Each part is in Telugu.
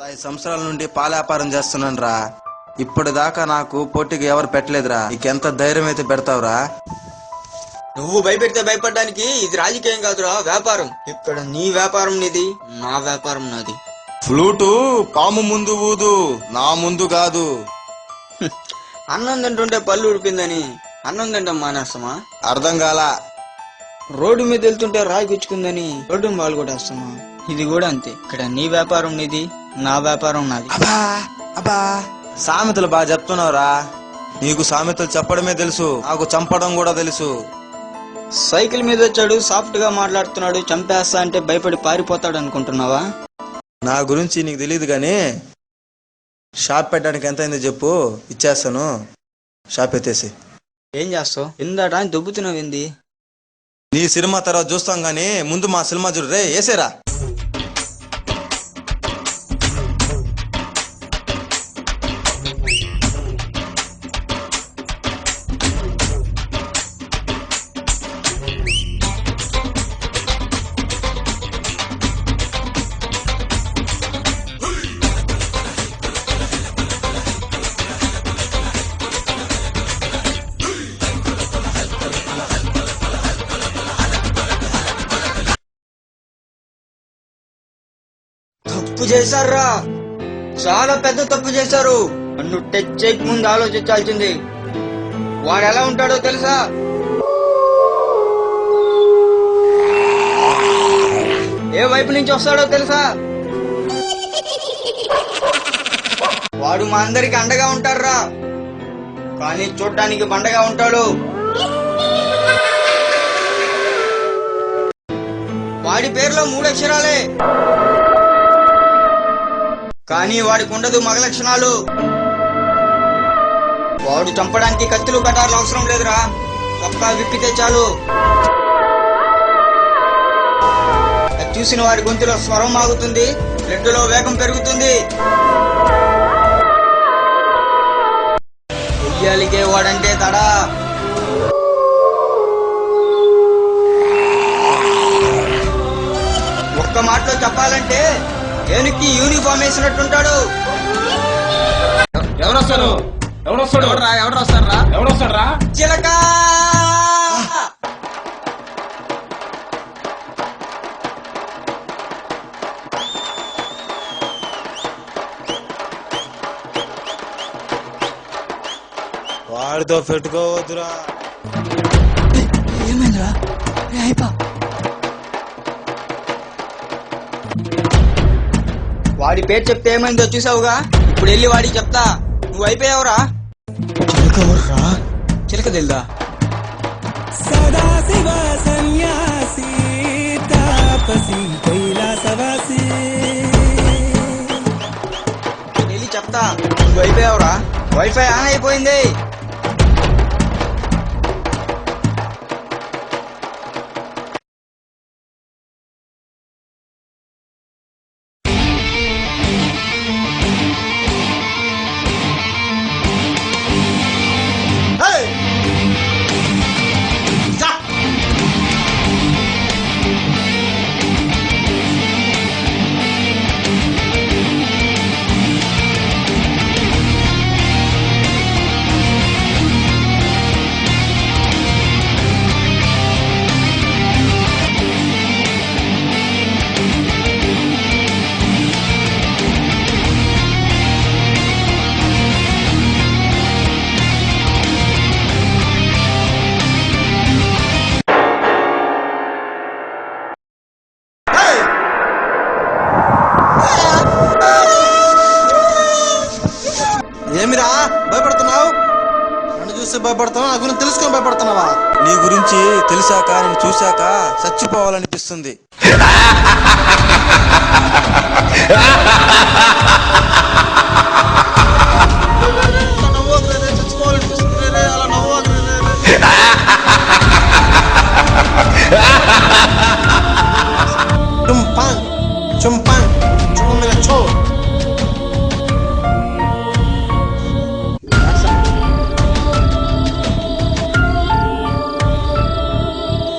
5 సంవత్సరాల నుండి పాల వ్యాపారం చేస్తున్నాను రా. ఇప్పుడు దాకా నాకు పోటీకి ఎవరు పెట్టలేదురా. నీకెంత ధైర్యం అయితే పెడతావురా? నువ్వు భయపెడితే భయపడడానికి ఇది రాజకీయం కాదురా, వ్యాపారం. ఇక్కడ నీ వ్యాపారం నీది, నా వ్యాపారం నాది. ఫ్లూటు పాము ముందు ఊదు, నా ముందు కాదు. అన్నం తింటుంటే పళ్ళు ఉడిపిందని అన్నం తింటాం మానేస్తామా? అర్థం కాలా? రోడ్డు మీద వెళ్తుంటే రాయి గుచ్చుకుందని రోడ్డు బాలు కొట్టేస్తామా? ఇది కూడా అంతే. ఇక్కడ నీ వ్యాపారం నీది, నా వ్యాపారం నాది. అబ్బా అబ్బా, సామెతలు బాగా చెప్తున్నావురా. నీకు సామెతలు చెప్పడమే తెలుసు, నాకు చంపడం కూడా తెలుసు. సైకిల్ మీద వచ్చాడు, సాఫ్ట్ గా మాట్లాడుతున్నాడు, చంపేస్తా అంటే భయపడి పారిపోతాడు అనుకుంటున్నావా? నా గురించి నీకు తెలియదు గాని షాప్ పెట్టడానికి ఎంత అయిందో చెప్పు, ఇచ్చేస్తాను. షాప్ ఎత్తేసి ఏం చేస్తావు? ఇందాట దొబ్బుతున్నావింది. నీ సినిమా తర్వాత చూస్తాం గాని ముందు మా సినిమా చూడు రే. ఏసేరా. తప్పు చేశారా, చాలా పెద్ద తప్పు చేశారు. నన్ను టచ్ చేయక ముందు ఆలోచించాల్సింది. వాడు ఎలా ఉంటాడో తెలుసా? ఏ వైపు నుంచి వస్తాడో తెలుసా? వాడు మా అందరికి అండగా ఉంటాడురా, కానీ చూడటానికి బండగా ఉంటాడు. వాడి పేరులో 3 అక్షరాలే, కానీ వాడికి ఉండదు మగ లక్షణాలు. వాడు చంపడానికి కత్తులు కటార్లు అవసరం లేదురా, ఒక్క విప్పితే చాలు. అది చూసిన వాడి గొంతులో స్వరం ఆగుతుంది, బ్లడ్ లో వేగం పెరుగుతుంది. ఉయ్యాలికే వాడంటే తడా. ఒక్క మాటలో చెప్పాలంటే ఏనుకి యూనిఫామ్ వేసినట్టుంటాడు. ఎవరొస్తారు? చిలక. వాడితో పెట్టుకోవద్దురా. ఏమైందిరా? వాడి పేరు చెప్తే ఏమైందో చూసావుగా, ఇప్పుడు వెళ్ళి వాడికి చెప్తా. నువ్వు అయిపోయావురా. చిలక తెలుదా? సదాశివ సన్యాసి తాపసి కైలాసవాసి. వెళ్ళి చెప్తా, నువ్వు అయిపోయావురా. వైఫై ఆన్ అయిపోయింది. ఏమిరా భయపడుతున్నావు? నన్ను చూస్తే భయపడుతున్నావా? నా గురించి తెలుసుకొని భయపడుతున్నావా? నీ గురించి తెలిసాక, నేను చూశాక చచ్చిపోవాలనిపిస్తుంది.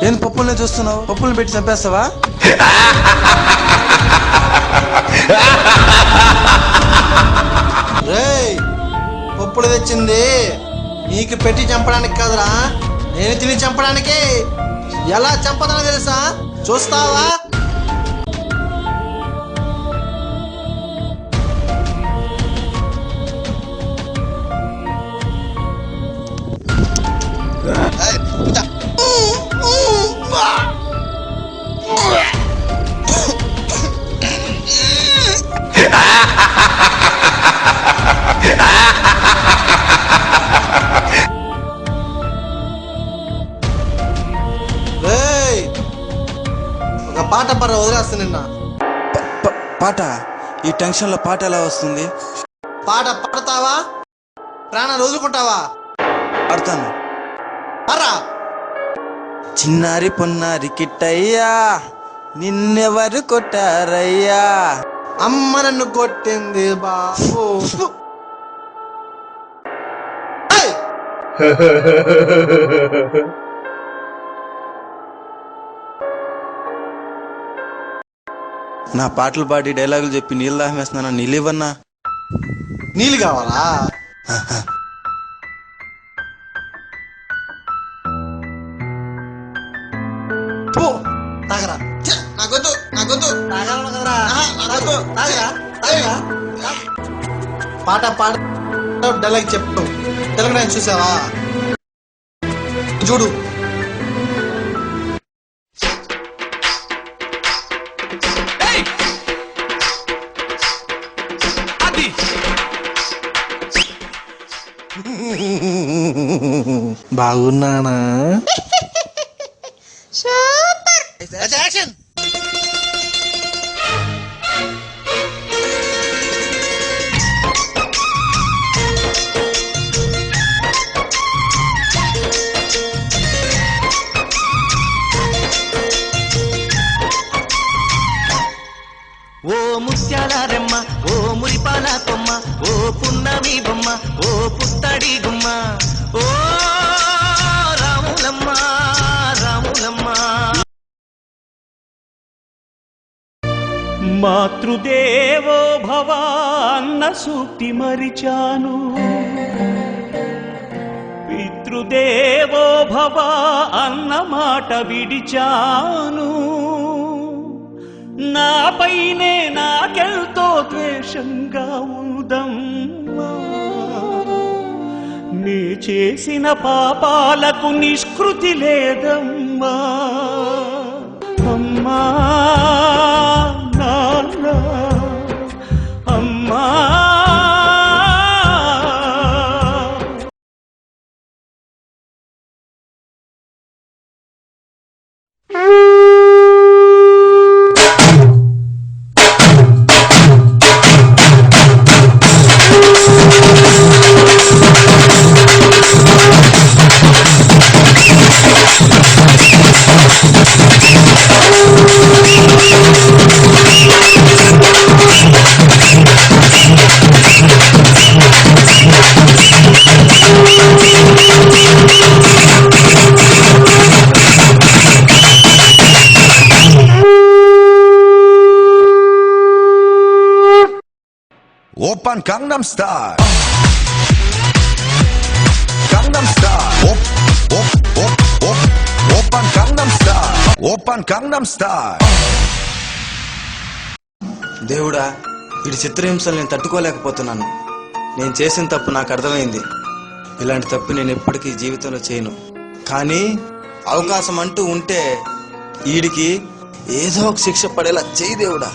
ఏం పప్పుల్ని చూస్తున్నావు? పప్పుల్ని పెట్టి చంపేస్తావా? నీకు పెట్టి చంపడానికి కాదురా, నేను తిని చంపడానికి. ఎలా చంపదానో తెలుసా? చూస్తావా? ఒక పాట పర్ర వదిలేస్తా నిన్న. పాట? ఈ టెన్షన్ లో పాట ఎలా వస్తుంది? పాట పాడతావా? ప్రాణాలు వదులుకుంటావా? పాడతాను. పర్రా. చిన్నారి పొన్నారి కిట్టయ్యా, నిన్నెవరు కొట్టారయ్యా? అమ్మ నన్ను కొట్టింది బాబు. ఏయ్! నా పాటలు పాడి డైలాగులు చెప్పి నీళ్ళు దాహం వేస్తున్నాను. నీళ్ళు ఇవ్వన్నా? నీళ్ళు కావాలా? పో, తాగరా. ఛ, నాకొద్దు, నాకొద్దు. తాగాలను కదరా. నాకొద్దు, తాగరా, తాగరా. పాట పాడ డైలాగ్ చెప్పు. తెలుగు నేను చూసావా? చూడు. బాగున్నానా? యాక్షన్. ఓ ముత్యాల రెమ్మ, ఓ మురిపాల కొమ్మ, ఓ పున్నమి బొమ్మ, ఓ పుత్తడి గుమ్మ, ఓ రాములమ్మ రాములమ్మ. మాతృదేవో భవ అన్న సూక్తి మరిచాను, పితృదేవో భవ అన్న మాట విడిచాను. నాపైనే నాకెంతో ద్వేషంగా ఉందమ్మా, నీ చేసిన పాపాలకు నిష్కృతి లేదమ్మా. అమ్మా నాన్న, అమ్మా. Oppan Gangnam Style. Gangnam Style. Oppan Gangnam Style. Oppan Gangnam Style. దేవుడా, వీడి చిత్రహింసలు నేను తట్టుకోలేకపోతున్నాను. నేను చేసిన తప్పు నాకు అర్థమైంది. ఇలాంటి తప్పు నేను ఎప్పటికీ జీవితంలో చేయను. కానీ అవకాశం అంటూ ఉంటే వీడికి ఏదో ఒక శిక్ష పడేలా చేయి దేవుడా.